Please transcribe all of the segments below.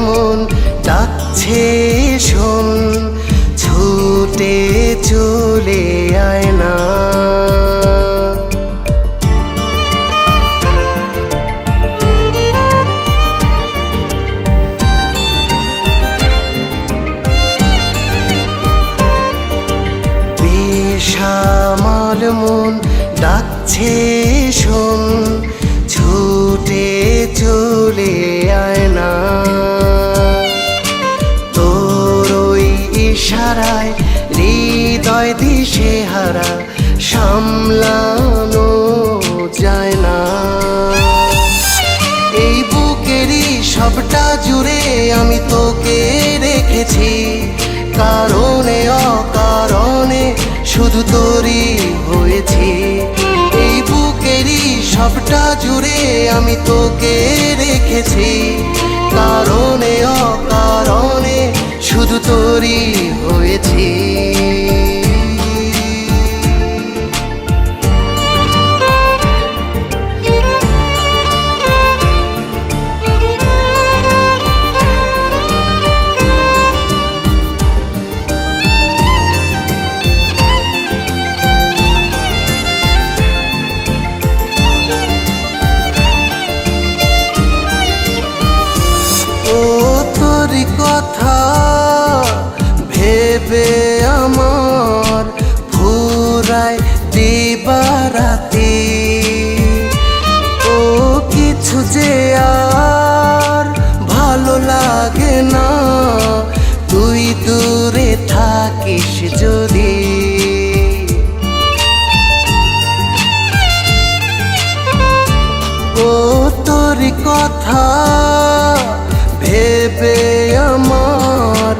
মন ডাকছে শোন, ছুটে চলে আয় না। বেসামাল মন ডাকছে শোন, ছুটে চলে আয় না। তোর ওই ইশারায় হৃদয় দিশেহারা, সামলানো যায় না। এই বুকেরই সবটা জুড়ে আমি তোকে রেখেছি, কারণে অকারণে শুধু তোরই হয়েছি। এই বুকেরই সবটা জুড়ে আমি তোকে রেখেছি, কারণে অকারণে শুধু তোরই হয়েছি। কথা ভেবে আমার ফুরায় দিবারাতি, ও কিছু যে আর ভালো লাগে না, তুই দূরে থাকিস যদি। ও তোর কথা ভেবে আমার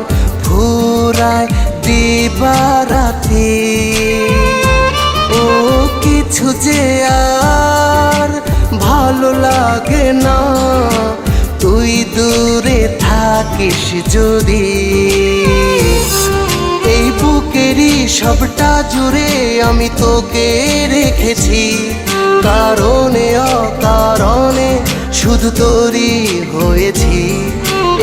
ফুরায় দিবারাতি, ও কিছু যে আর ভালো লাগে না, তুই দূরে থাকিস যদি। এই বুকেরই সবটা জুড়ে আমি তোকে রেখেছি, কারণে অকারণে শুধু তোরই হয়েছি।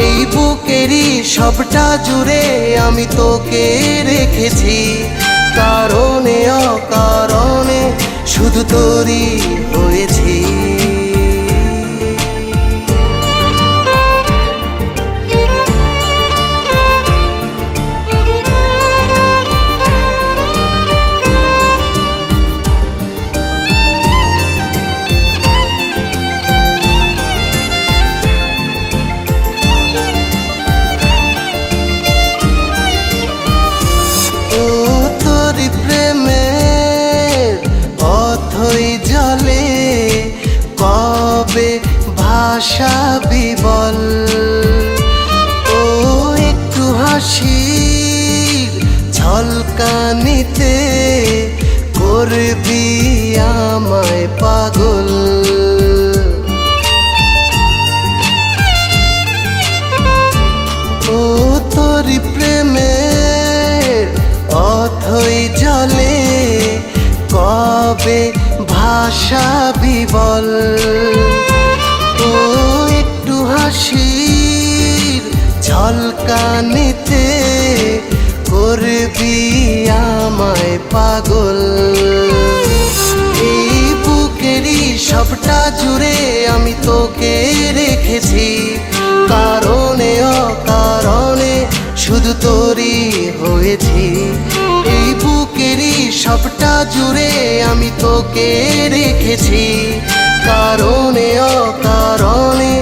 এই বুকেরই সবটা জুড়ে আমি তোকে রেখেছি, কারণে অকারণে শুধু তোরই হয়েছি। জলে কবে ভাসাবি বল, ও একটু হাসির ঝলকানিতে করবি আমায় পাগল। ও তোর প্রেমের অথই জলে কবে ভাসাবি বল, ও একটু হাসির ঝলকানিতে করবি আমায় পাগল। এই বুকেরই সবটা জুড়ে আমি তোকে রেখেছি, কারণে অকারণে শুধু তোরই হয়েছি। এই বুকেরই সবটা জুড়ে আমি তোকে রেখেছি, কারণে অকারণে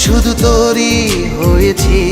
শুধু তোরই হয়েছি।